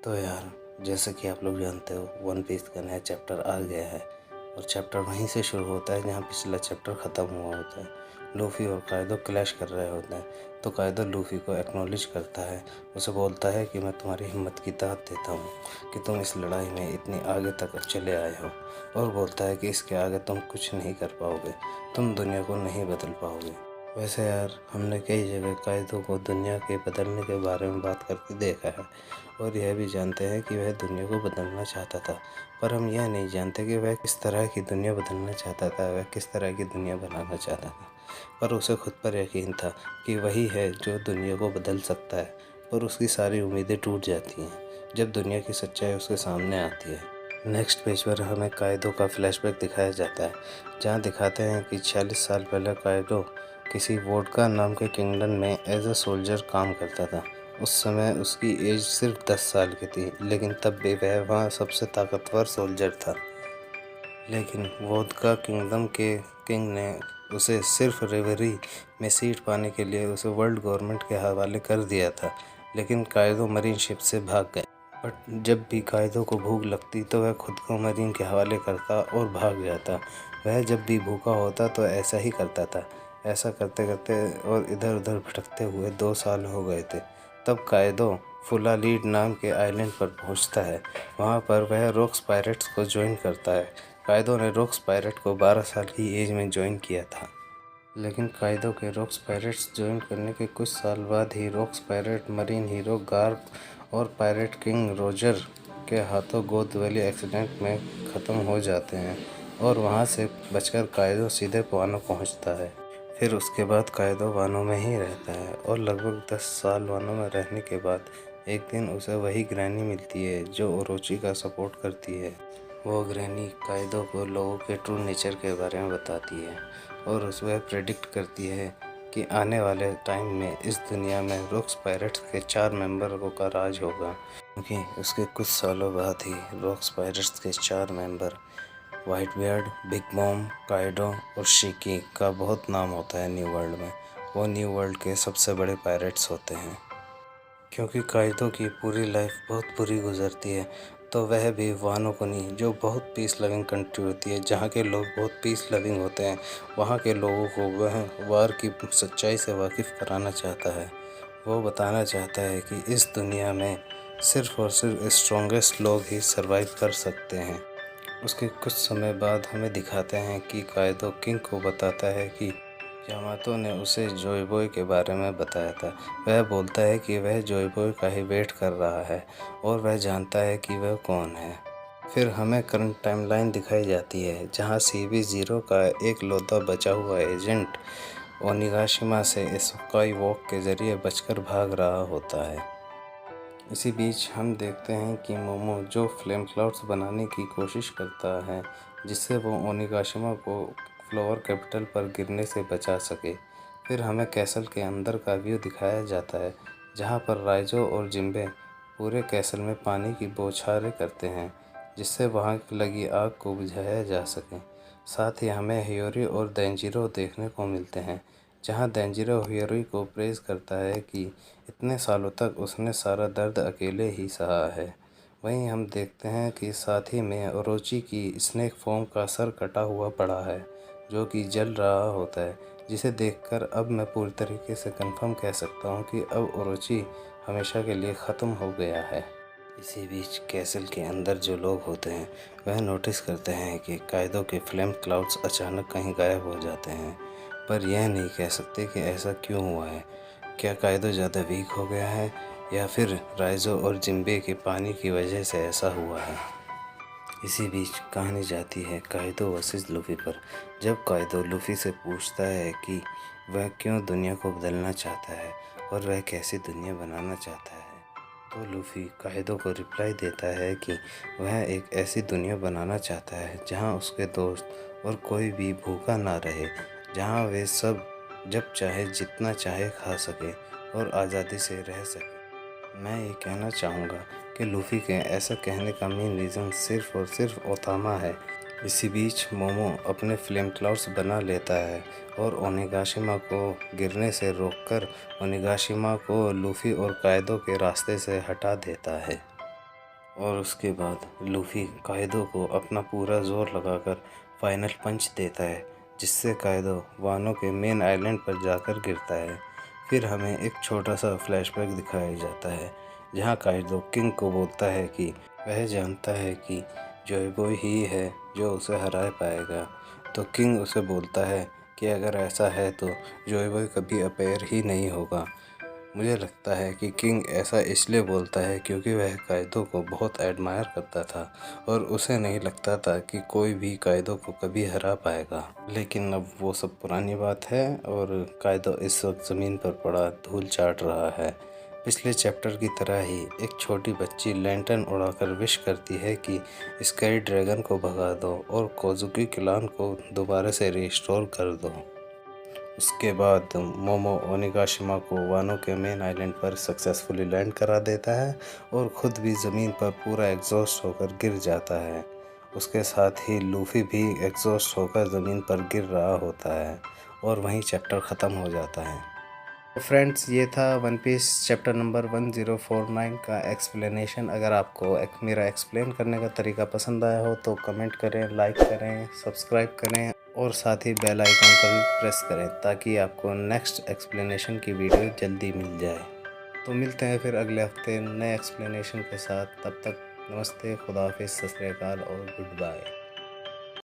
तो यार, जैसे कि आप लोग जानते हो, वन पीस का नया चैप्टर आ गया है और चैप्टर वहीं से शुरू होता है जहाँ पिछला चैप्टर ख़त्म हुआ होता है। लूफ़ी और कायदो क्लैश कर रहे होते हैं, तो कायदो लूफ़ी को एक्नॉलेज करता है। उसे बोलता है कि मैं तुम्हारी हिम्मत की दाद देता हूँ कि तुम इस लड़ाई में इतनी आगे तक चले आए हो, और बोलता है कि इसके आगे तुम कुछ नहीं कर पाओगे, तुम दुनिया को नहीं बदल पाओगे। वैसे यार, हमने कई जगह कायदो को दुनिया के बदलने के बारे में बात करके देखा है और यह भी जानते हैं कि वह दुनिया को बदलना चाहता था, पर हम यह नहीं जानते कि वह किस तरह की दुनिया बदलना चाहता था, वह किस तरह की दुनिया बनाना चाहता था। पर उसे खुद पर यकीन था कि वही है जो दुनिया को बदल सकता है, पर उसकी सारी उम्मीदें टूट जाती हैं जब दुनिया की सच्चाई उसके सामने आती है। नेक्स्ट पेज पर हमें कायदो का फ्लैशबैक दिखाया जाता है, जहाँ दिखाते हैं कि 46 साल पहले कायदो किसी वोडका नाम के किंगडम में एज अ सोल्जर काम करता था। उस समय उसकी एज सिर्फ 10 साल की थी, लेकिन तब भी वह वहाँ सबसे ताकतवर सोल्जर था। लेकिन वोडका किंगडम के किंग ने उसे सिर्फ रेवरी में सीट पाने के लिए उसे वर्ल्ड गवर्नमेंट के हवाले कर दिया था। लेकिन कायदो मरीन शिप से भाग गए, बट जब भी कायदो को भूख लगती तो वह खुद को मरीन के हवाले करता और भाग जाता। वह जब भी भूखा होता तो ऐसा ही करता था। ऐसा करते करते और इधर उधर भटकते हुए 2 साल हो गए थे। तब कायदो फुलालीड नाम के आइलैंड पर पहुंचता है। वहां पर वह रॉक्स पायरेट्स को ज्वाइन करता है। कायदो ने रॉक्स पायरेट को 12 साल की एज में ज्वाइन किया था। लेकिन कायदो के रॉक्स पायरेट्स ज्वाइन करने के कुछ साल बाद ही Rocks pirate marine hero Garp और पायरेट किंग रोजर के हाथों गोद वैली एक्सीडेंट में ख़त्म हो जाते हैं, और वहां से बचकर कायदो सीधे वानो पहुंचता है। फिर उसके बाद कायदो वानो में ही रहता है, और लगभग 10 साल वानो में रहने के बाद एक दिन उसे वही ग्रैनी मिलती है जो ओरोची का सपोर्ट करती है। वो ग्रैनी कायदो को लोगों के ट्रू नेचर के बारे में बताती है, और वह प्रेडिक्ट करती है कि आने वाले टाइम में इस दुनिया में रॉक्स पायरेट्स के 4 मेंबरों का राज होगा। क्योंकि उसके कुछ सालों बाद ही रॉक्स पायरेट्स के 4 member white beard, big mom, Kaido और शिकी का बहुत नाम होता है न्यू वर्ल्ड में। वो न्यू वर्ल्ड के सबसे बड़े पायरेट्स होते हैं। क्योंकि कायदो की पूरी लाइफ बहुत बुरी गुजरती है, तो वह भी वानो कुनी, जो बहुत पीस लविंग कंट्री होती है, जहाँ के लोग बहुत पीस लविंग होते हैं, वहाँ के लोगों को वह वार की सच्चाई से वाकिफ़ कराना चाहता है। वो बताना चाहता है कि इस दुनिया में सिर्फ़ और सिर्फ स्ट्रॉन्गेस्ट लोग ही सर्वाइव कर सकते हैं। उसके कुछ समय बाद हमें दिखाते हैं कि कायदो किंग को बताता है कि यामातो ने उसे जॉय बॉय के बारे में बताया था। वह बोलता है कि वह जॉय बॉय का ही वेट कर रहा है, और वह जानता है कि वह कौन है। फिर हमें करंट टाइमलाइन दिखाई जाती है, जहां CB0 का एक लौता बचा हुआ एजेंट ओनिगाशिमा से स्काई वॉक के जरिए बचकर भाग रहा होता है। इसी बीच हम देखते हैं कि मोमो जो फ्लेम क्लाउड्स बनाने की कोशिश करता है, जिससे वो ओनिगाशिमा को फ्लावर कैपिटल पर गिरने से बचा सके। फिर हमें कैसल के अंदर का व्यू दिखाया जाता है, जहाँ पर राइजो और जिम्बे पूरे कैसल में पानी की बौछारें करते हैं, जिससे वहाँ लगी आग को बुझाया जा सके। साथ ही हमें हियोरी और देंजिरो देखने को मिलते हैं, जहाँ देंजिरो हियोरी को प्रेज़ करता है कि इतने सालों तक उसने सारा दर्द अकेले ही सहा है। वहीं हम देखते हैं कि साथ ही में ओरोची की स्नेक फॉर्म का सर कटा हुआ पड़ा है, जो कि जल रहा होता है, जिसे देखकर अब मैं पूरी तरीके से कंफर्म कह सकता हूँ कि अब ओरोची हमेशा के लिए ख़त्म हो गया है। इसी बीच कैसल के अंदर जो लोग होते हैं, वह नोटिस करते हैं कि कायदो के फ्लेम क्लाउड्स अचानक कहीं गायब हो जाते हैं, पर यह नहीं कह सकते कि ऐसा क्यों हुआ है। क्या कायदो ज़्यादा वीक हो गया है, या फिर राइजो और जिम्बे के पानी की वजह से ऐसा हुआ है। इसी बीच कहानी जाती है कायदो वर्सेस लूफ़ी पर, जब कायदो लूफ़ी से पूछता है कि वह क्यों दुनिया को बदलना चाहता है और वह कैसी दुनिया बनाना चाहता है, तो लूफ़ी कायदो को रिप्लाई देता है कि वह एक ऐसी दुनिया बनाना चाहता है जहां उसके दोस्त और कोई भी भूखा ना रहे, जहां वे सब जब चाहे जितना चाहे खा सके और आज़ादी से रह सके। मैं ये कहना चाहूँगा कि लूफ़ी के ऐसा कहने का मेन रीज़न सिर्फ़ और सिर्फ ओतामा है। इसी बीच मोमो अपने फ्लेम क्लाउड्स बना लेता है और ओनिगाशिमा को गिरने से रोककर ओनिगाशिमा को लूफ़ी और कायदो के रास्ते से हटा देता है। और उसके बाद लूफ़ी काइदो को अपना पूरा ज़ोर लगाकर फाइनल पंच देता है, जिससे काइदो वानो के मेन आइलैंड पर जाकर गिरता है। फिर हमें एक छोटा सा फ्लैशबैक दिखाया जाता है, जहां काइदो किंग को बोलता है कि वह जानता है कि जॉय बॉय ही है जो उसे हरा पाएगा। तो किंग उसे बोलता है कि अगर ऐसा है तो जॉय बॉय कभी अपीयर ही नहीं होगा। मुझे लगता है कि किंग ऐसा इसलिए बोलता है क्योंकि वह कायदो को बहुत एडमायर करता था और उसे नहीं लगता था कि कोई भी कायदो को कभी हरा पाएगा। लेकिन अब वो सब पुरानी बात है और कायदो इस वक्त ज़मीन पर पड़ा धूल चाट रहा है। पिछले चैप्टर की तरह ही एक छोटी बच्ची लैंटर्न उड़ाकर विश करती है कि स्काई ड्रैगन को भगा दो और कोजुकी क्लान को दोबारा से रिस्टोर कर दो। उसके बाद मोमो ओनिगाशिमा को वानो के मेन आइलैंड पर सक्सेसफुली लैंड करा देता है और ख़ुद भी ज़मीन पर पूरा एग्जॉस्ट होकर गिर जाता है। उसके साथ ही लूफ़ी भी एग्जॉस्ट होकर ज़मीन पर गिर रहा होता है और वहीं चैप्टर ख़त्म हो जाता है। तो फ्रेंड्स, ये था वन पीस चैप्टर नंबर 1049 का एक्सप्लेनेशन। अगर आपको मेरा एक्सप्लेन करने का तरीका पसंद आया हो तो कमेंट करें, लाइक करें, सब्सक्राइब करें और साथ ही बेल आइकन पर भी प्रेस करें ताकि आपको नेक्स्ट एक्सप्लेनेशन की वीडियो जल्दी मिल जाए। तो मिलते हैं फिर अगले हफ्ते नए एक्सप्लेनेशन के साथ। तब तक नमस्ते, खुदा हाफिज़, सत श्री अकाल और गुड बाय।